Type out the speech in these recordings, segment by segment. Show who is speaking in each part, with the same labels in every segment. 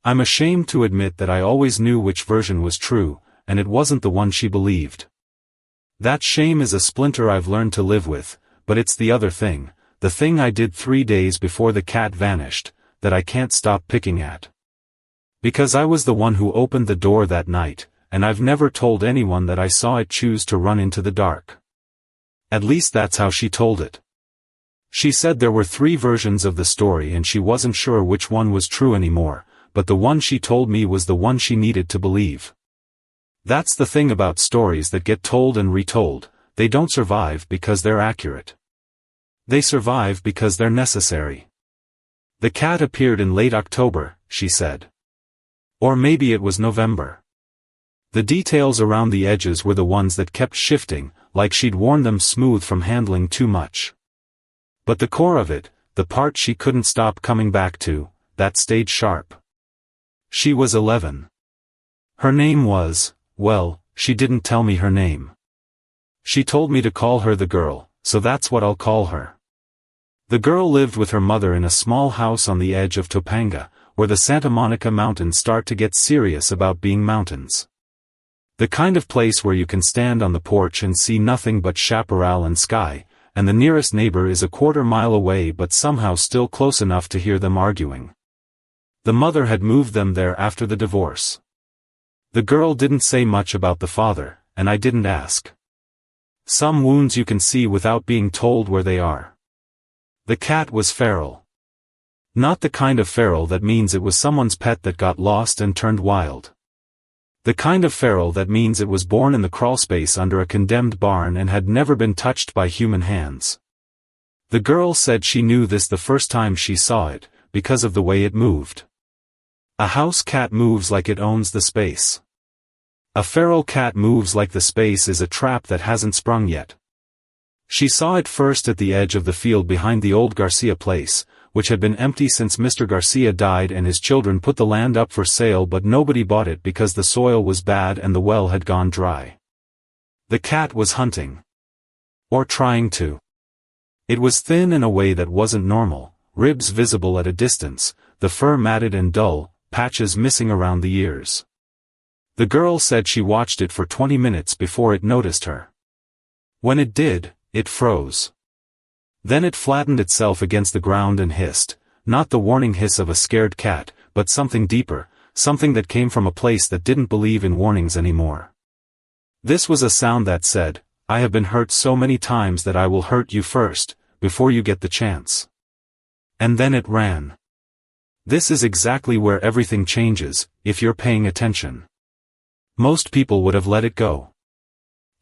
Speaker 1: I'm ashamed to admit that I always knew which version was true, and it wasn't the one she believed. That shame is a splinter I've learned to live with, but it's the other thing, the thing I did 3 days before the cat vanished, that I can't stop picking at. Because I was the one who opened the door that night, and I've never told anyone that I saw it choose to run into the dark. At least that's how she told it. She said there were 3 versions of the story and she wasn't sure which one was true anymore, but the one she told me was the one she needed to believe. That's the thing about stories that get told and retold, they don't survive because they're accurate. They survive because they're necessary. The cat appeared in late October, she said. Or maybe it was November. The details around the edges were the ones that kept shifting, like she'd worn them smooth from handling too much. But the core of it, the part she couldn't stop coming back to, that stayed sharp. She was 11. Her name was, well, she didn't tell me her name. She told me to call her the girl, so that's what I'll call her. The girl lived with her mother in a small house on the edge of Topanga, where the Santa Monica Mountains start to get serious about being mountains. The kind of place where you can stand on the porch and see nothing but chaparral and sky, and the nearest neighbor is a quarter-mile away but somehow still close enough to hear them arguing. The mother had moved them there after the divorce. The girl didn't say much about the father, and I didn't ask. Some wounds you can see without being told where they are. The cat was feral. Not the kind of feral that means it was someone's pet that got lost and turned wild. The kind of feral that means it was born in the crawlspace under a condemned barn and had never been touched by human hands. The girl said she knew this the first time she saw it, because of the way it moved. A house cat moves like it owns the space. A feral cat moves like the space is a trap that hasn't sprung yet. She saw it first at the edge of the field behind the old Garcia place, which had been empty since Mr. Garcia died and his children put the land up for sale, but nobody bought it because the soil was bad and the well had gone dry. The cat was hunting. Or trying to. It was thin in a way that wasn't normal, ribs visible at a distance, the fur matted and dull, patches missing around the ears. The girl said she watched it for 20 minutes before it noticed her. When it did, it froze. Then it flattened itself against the ground and hissed, not the warning hiss of a scared cat, but something deeper, something that came from a place that didn't believe in warnings anymore. This was a sound that said, I have been hurt so many times that I will hurt you first, before you get the chance. And then it ran. This is exactly where everything changes, if you're paying attention. Most people would have let it go.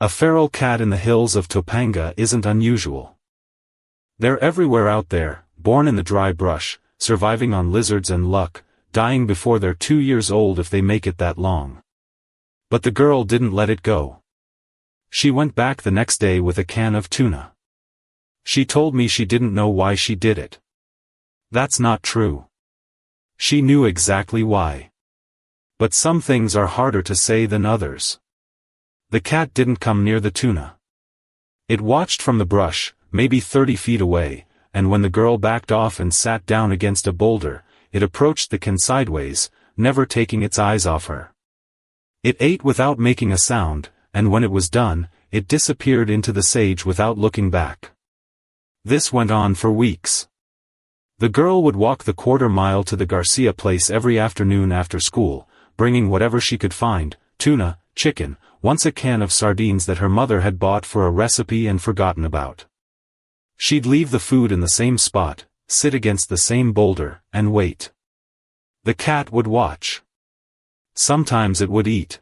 Speaker 1: A feral cat in the hills of Topanga isn't unusual. They're everywhere out there, born in the dry brush, surviving on lizards and luck, dying before they're 2 years old if they make it that long. But the girl didn't let it go. She went back the next day with a can of tuna. She told me she didn't know why she did it. That's not true. She knew exactly why. But some things are harder to say than others. The cat didn't come near the tuna. It watched from the brush, maybe 30 feet away, and when the girl backed off and sat down against a boulder, it approached the can sideways, never taking its eyes off her. It ate without making a sound, and when it was done, it disappeared into the sage without looking back. This went on for weeks. The girl would walk the quarter-mile to the Garcia place every afternoon after school, bringing whatever she could find, tuna, chicken, once a can of sardines that her mother had bought for a recipe and forgotten about. She'd leave the food in the same spot, sit against the same boulder, and wait. The cat would watch. Sometimes it would eat.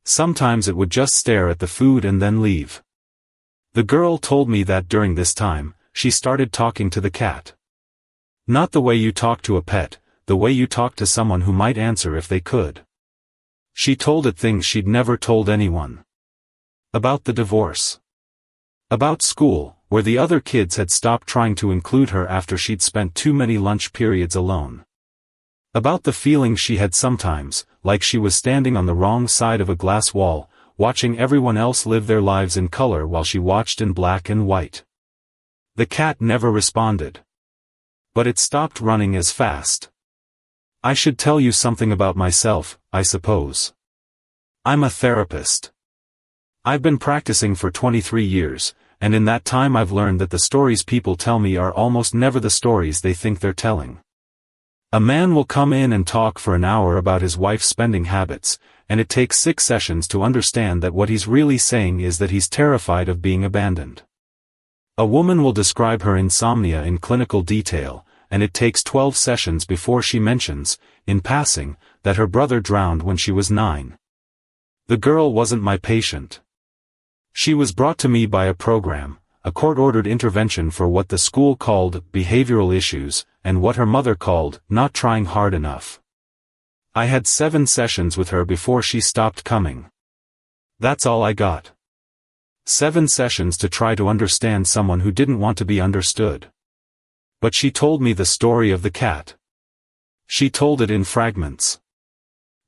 Speaker 1: Sometimes it would just stare at the food and then leave. The girl told me that during this time, she started talking to the cat. Not the way you talk to a pet, the way you talk to someone who might answer if they could. She told it things she'd never told anyone. About the divorce. About school, where the other kids had stopped trying to include her after she'd spent too many lunch periods alone. About the feeling she had sometimes, like she was standing on the wrong side of a glass wall, watching everyone else live their lives in color while she watched in black and white. The cat never responded. But it stopped running as fast. I should tell you something about myself, I suppose. I'm a therapist. I've been practicing for 23 years, and in that time I've learned that the stories people tell me are almost never the stories they think they're telling. A man will come in and talk for an hour about his wife's spending habits, and it takes 6 sessions to understand that what he's really saying is that he's terrified of being abandoned. A woman will describe her insomnia in clinical detail, and it takes 12 sessions before she mentions, in passing, that her brother drowned when she was 9. The girl wasn't my patient. She was brought to me by a program, a court-ordered intervention for what the school called behavioral issues, and what her mother called not trying hard enough. I had 7 sessions with her before she stopped coming. That's all I got. 7 sessions to try to understand someone who didn't want to be understood. But she told me the story of the cat. She told it in fragments.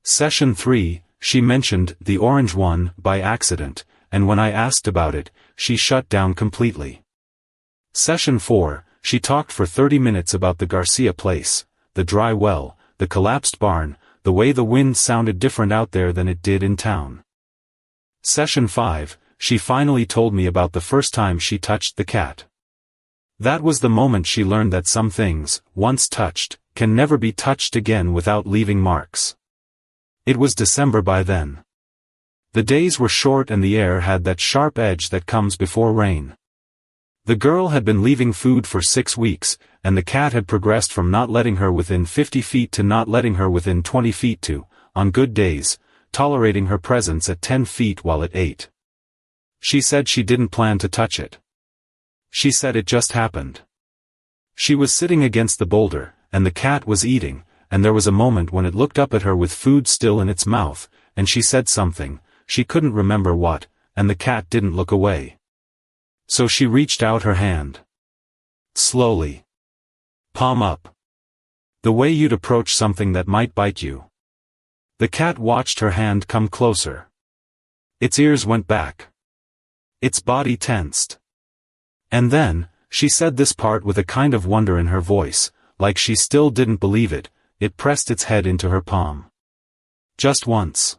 Speaker 1: Session 3, she mentioned the orange one by accident, and when I asked about it, she shut down completely. Session 4, she talked for 30 minutes about the Garcia place, the dry well, the collapsed barn, the way the wind sounded different out there than it did in town. Session 5, she finally told me about the first time she touched the cat. That was the moment she learned that some things, once touched, can never be touched again without leaving marks. It was December by then. The days were short and the air had that sharp edge that comes before rain. The girl had been leaving food for 6 weeks, and the cat had progressed from not letting her within 50 feet to not letting her within 20 feet to, on good days, tolerating her presence at 10 feet while it ate. She said she didn't plan to touch it. She said it just happened. She was sitting against the boulder, and the cat was eating, and there was a moment when it looked up at her with food still in its mouth, and she said something, she couldn't remember what, and the cat didn't look away. So she reached out her hand. Slowly. Palm up. The way you'd approach something that might bite you. The cat watched her hand come closer. Its ears went back. Its body tensed. And then, she said this part with a kind of wonder in her voice, like she still didn't believe it, it pressed its head into her palm. Just once.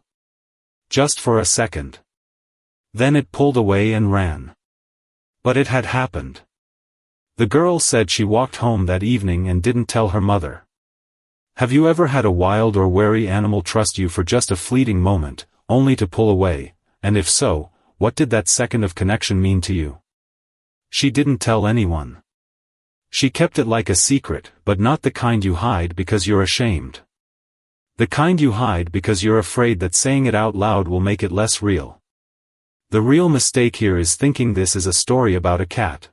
Speaker 1: Just for a second. Then it pulled away and ran. But it had happened. The girl said she walked home that evening and didn't tell her mother. Have you ever had a wild or wary animal trust you for just a fleeting moment, only to pull away, and if so, what did that second of connection mean to you? She didn't tell anyone. She kept it like a secret, but not the kind you hide because you're ashamed. The kind you hide because you're afraid that saying it out loud will make it less real. The real mistake here is thinking this is a story about a cat.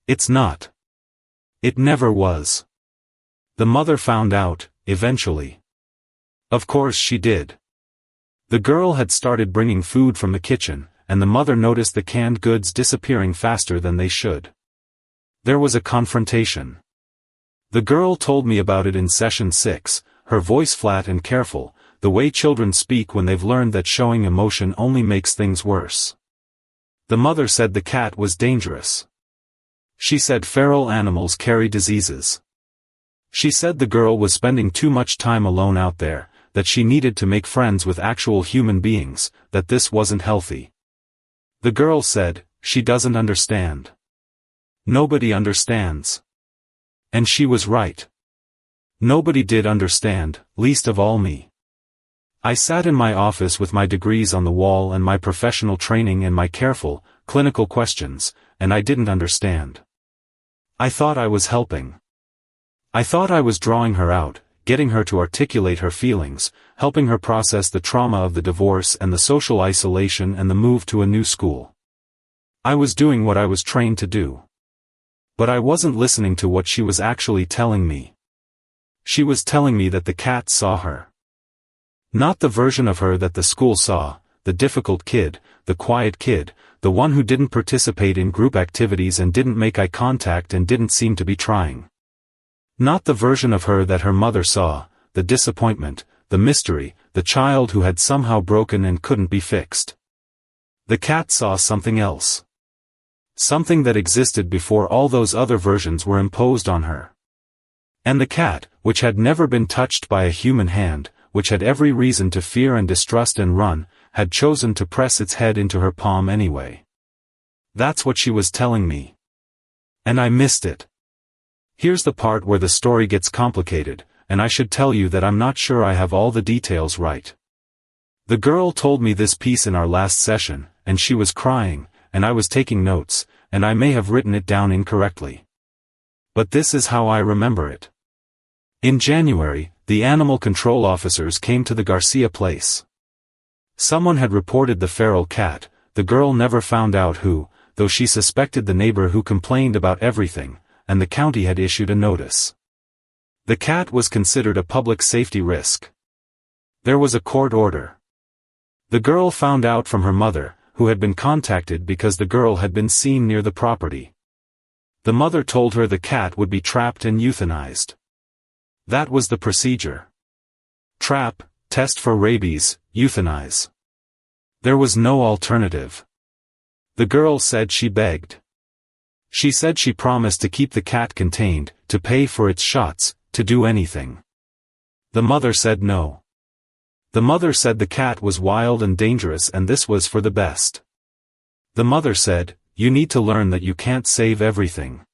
Speaker 1: It's not. It never was. The mother found out, eventually. Of course she did. The girl had started bringing food from the kitchen, and the mother noticed the canned goods disappearing faster than they should. There was a confrontation. The girl told me about it in session 6, her voice flat and careful, the way children speak when they've learned that showing emotion only makes things worse. The mother said the cat was dangerous. She said feral animals carry diseases. She said the girl was spending too much time alone out there, that she needed to make friends with actual human beings, that this wasn't healthy. The girl said, she doesn't understand. Nobody understands. And she was right. Nobody did understand, least of all me. I sat in my office with my degrees on the wall and my professional training and my careful, clinical questions, and I didn't understand. I thought I was helping. I thought I was drawing her out, getting her to articulate her feelings, helping her process the trauma of the divorce and the social isolation and the move to a new school. I was doing what I was trained to do. But I wasn't listening to what she was actually telling me. She was telling me that the cat saw her. Not the version of her that the school saw, the difficult kid, the quiet kid, the one who didn't participate in group activities and didn't make eye contact and didn't seem to be trying. Not the version of her that her mother saw, the disappointment, the mystery, the child who had somehow broken and couldn't be fixed. The cat saw something else. Something that existed before all those other versions were imposed on her. And the cat, which had never been touched by a human hand, which had every reason to fear and distrust and run, had chosen to press its head into her palm anyway. That's what she was telling me. And I missed it. Here's the part where the story gets complicated, and I should tell you that I'm not sure I have all the details right. The girl told me this piece in our last session, and she was crying, and I was taking notes, and I may have written it down incorrectly. But this is how I remember it. In January, the animal control officers came to the Garcia place. Someone had reported the feral cat. The girl never found out who, though she suspected the neighbor who complained about everything, and the county had issued a notice. The cat was considered a public safety risk. There was a court order. The girl found out from her mother, who had been contacted because the girl had been seen near the property. The mother told her the cat would be trapped and euthanized. That was the procedure. Trap, test for rabies, euthanize. There was no alternative. The girl said she begged. She said she promised to keep the cat contained, to pay for its shots, to do anything. The mother said no. The mother said the cat was wild and dangerous and this was for the best. The mother said, "You need to learn that you can't save everything."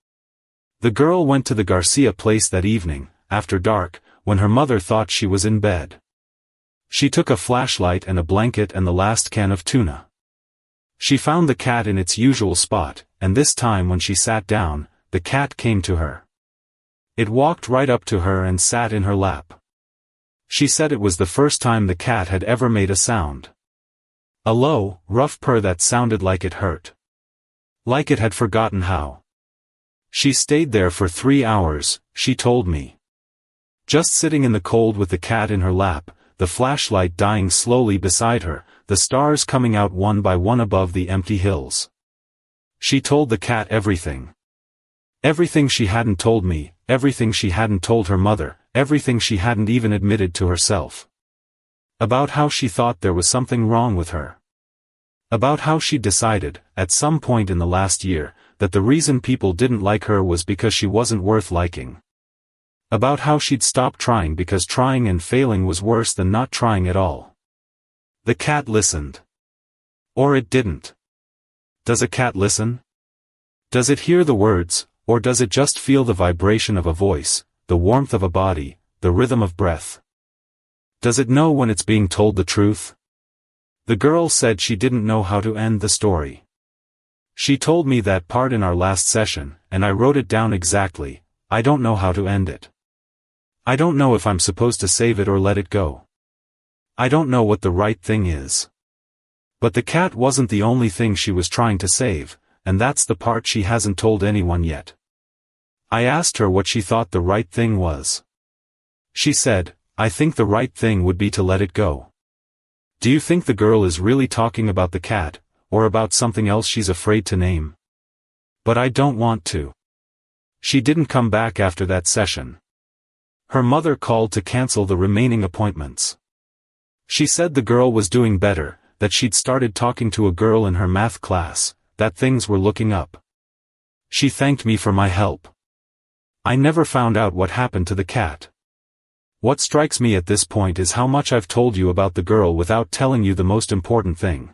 Speaker 1: The girl went to the Garcia place that evening, after dark, when her mother thought she was in bed. She took a flashlight and a blanket and the last can of tuna. She found the cat in its usual spot, and this time when she sat down, the cat came to her. It walked right up to her and sat in her lap. She said it was the first time the cat had ever made a sound. A low, rough purr that sounded like it hurt. Like it had forgotten how. She stayed there for 3 hours, she told me. Just sitting in the cold with the cat in her lap, the flashlight dying slowly beside her, the stars coming out one by one above the empty hills. She told the cat everything. Everything she hadn't told me, everything she hadn't told her mother, everything she hadn't even admitted to herself. About how she thought there was something wrong with her. About how she decided, at some point in the last year, that the reason people didn't like her was because she wasn't worth liking. About how she'd stopped trying because trying and failing was worse than not trying at all. The cat listened. Or it didn't. Does a cat listen? Does it hear the words, or does it just feel the vibration of a voice, the warmth of a body, the rhythm of breath? Does it know when it's being told the truth? The girl said she didn't know how to end the story. She told me that part in our last session, and I wrote it down exactly. I don't know how to end it. I don't know if I'm supposed to save it or let it go. I don't know what the right thing is. But the cat wasn't the only thing she was trying to save, and that's the part she hasn't told anyone yet. I asked her what she thought the right thing was. She said, "I think the right thing would be to let it go." Do you think the girl is really talking about the cat, or about something else she's afraid to name? But I don't want to. She didn't come back after that session. Her mother called to cancel the remaining appointments. She said the girl was doing better, that she'd started talking to a girl in her math class, that things were looking up. She thanked me for my help. I never found out what happened to the cat. What strikes me at this point is how much I've told you about the girl without telling you the most important thing.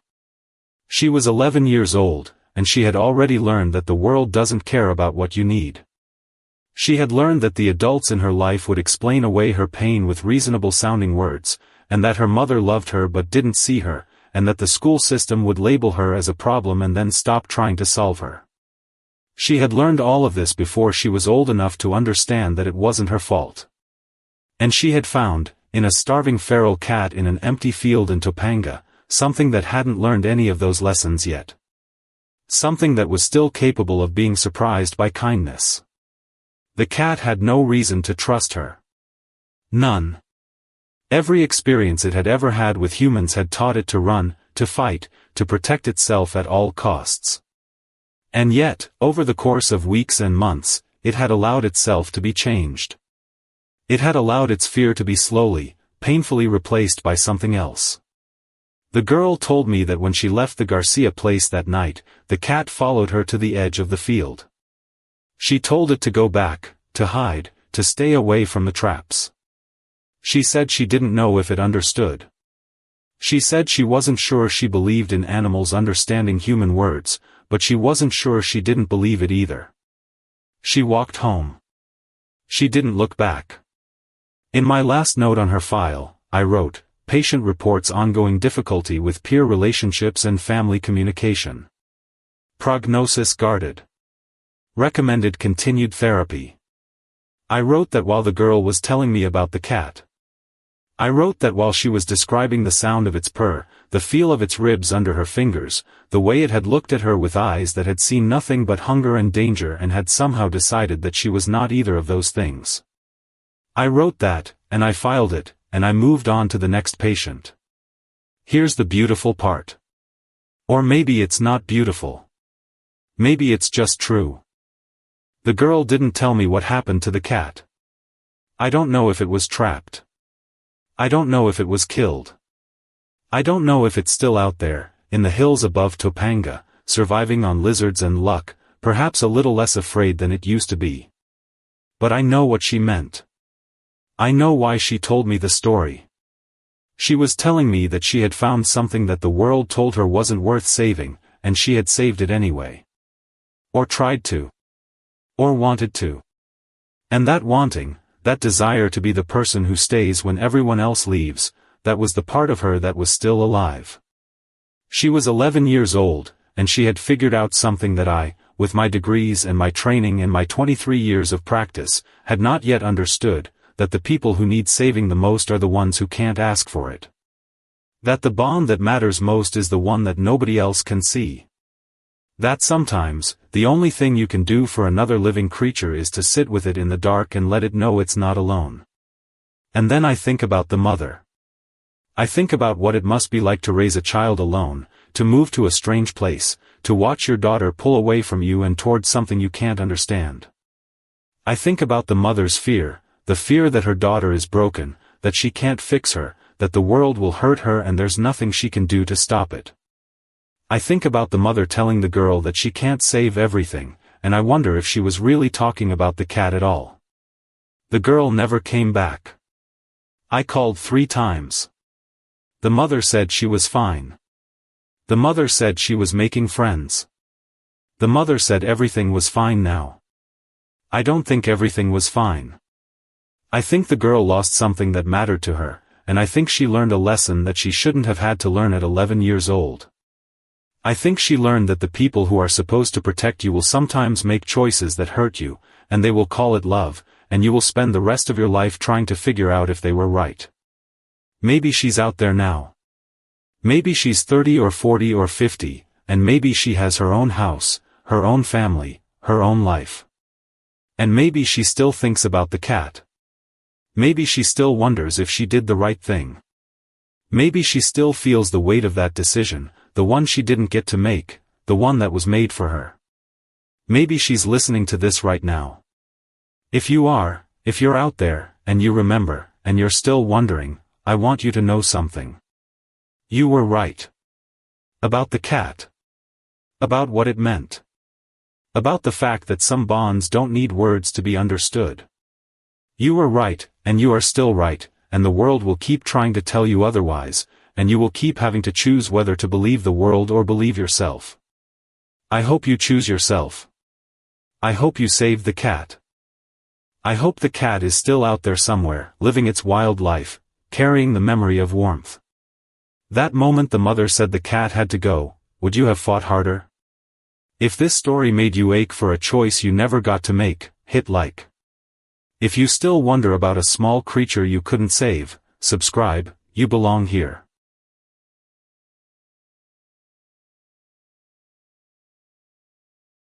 Speaker 1: She was 11 years old, and she had already learned that the world doesn't care about what you need. She had learned that the adults in her life would explain away her pain with reasonable-sounding words, and that her mother loved her but didn't see her, and that the school system would label her as a problem and then stop trying to solve her. She had learned all of this before she was old enough to understand that it wasn't her fault. And she had found, in a starving feral cat in an empty field in Topanga, something that hadn't learned any of those lessons yet. Something that was still capable of being surprised by kindness. The cat had no reason to trust her. None. Every experience it had ever had with humans had taught it to run, to fight, to protect itself at all costs. And yet, over the course of weeks and months, it had allowed itself to be changed. It had allowed its fear to be slowly, painfully replaced by something else. The girl told me that when she left the Garcia place that night, the cat followed her to the edge of the field. She told it to go back, to hide, to stay away from the traps. She said she didn't know if it understood. She said she wasn't sure she believed in animals understanding human words, but she wasn't sure she didn't believe it either. She walked home. She didn't look back. In my last note on her file, I wrote, "Patient reports ongoing difficulty with peer relationships and family communication. Prognosis guarded. Recommended continued therapy." I wrote that while the girl was telling me about the cat. I wrote that while she was describing the sound of its purr, the feel of its ribs under her fingers, the way it had looked at her with eyes that had seen nothing but hunger and danger and had somehow decided that she was not either of those things. I wrote that, and I filed it, and I moved on to the next patient. Here's the beautiful part. Or maybe it's not beautiful. Maybe it's just true. The girl didn't tell me what happened to the cat. I don't know if it was trapped. I don't know if it was killed. I don't know if it's still out there, in the hills above Topanga, surviving on lizards and luck, perhaps a little less afraid than it used to be. But I know what she meant. I know why she told me the story. She was telling me that she had found something that the world told her wasn't worth saving, and she had saved it anyway. Or tried to. Or wanted to. And that wanting, that desire to be the person who stays when everyone else leaves, that was the part of her that was still alive. She was 11 years old, and she had figured out something that I, with my degrees and my training and my 23 years of practice, had not yet understood, that the people who need saving the most are the ones who can't ask for it. That the bond that matters most is the one that nobody else can see. That sometimes, the only thing you can do for another living creature is to sit with it in the dark and let it know it's not alone. And then I think about the mother. I think about what it must be like to raise a child alone, to move to a strange place, to watch your daughter pull away from you and toward something you can't understand. I think about the mother's fear, the fear that her daughter is broken, that she can't fix her, that the world will hurt her and there's nothing she can do to stop it. I think about the mother telling the girl that she can't save everything, and I wonder if she was really talking about the cat at all. The girl never came back. I called 3 times. The mother said she was fine. The mother said she was making friends. The mother said everything was fine now. I don't think everything was fine. I think the girl lost something that mattered to her, and I think she learned a lesson that she shouldn't have had to learn at 11 years old. I think she learned that the people who are supposed to protect you will sometimes make choices that hurt you, and they will call it love, and you will spend the rest of your life trying to figure out if they were right. Maybe she's out there now. Maybe she's 30 or 40 or 50, and maybe she has her own house, her own family, her own life. And maybe she still thinks about the cat. Maybe she still wonders if she did the right thing. Maybe she still feels the weight of that decision, the one she didn't get to make, the one that was made for her. Maybe she's listening to this right now. If you are, if you're out there, and you remember, and you're still wondering, I want you to know something. You were right. About the cat. About what it meant. About the fact that some bonds don't need words to be understood. You were right, and you are still right, and the world will keep trying to tell you otherwise, and you will keep having to choose whether to believe the world or believe yourself. I hope you choose yourself. I hope you save the cat. I hope the cat is still out there somewhere, living its wild life, carrying the memory of warmth. That moment the mother said the cat had to go, would you have fought harder? If this story made you ache for a choice you never got to make, hit like. If you still wonder about a small creature you couldn't save, subscribe, you belong here.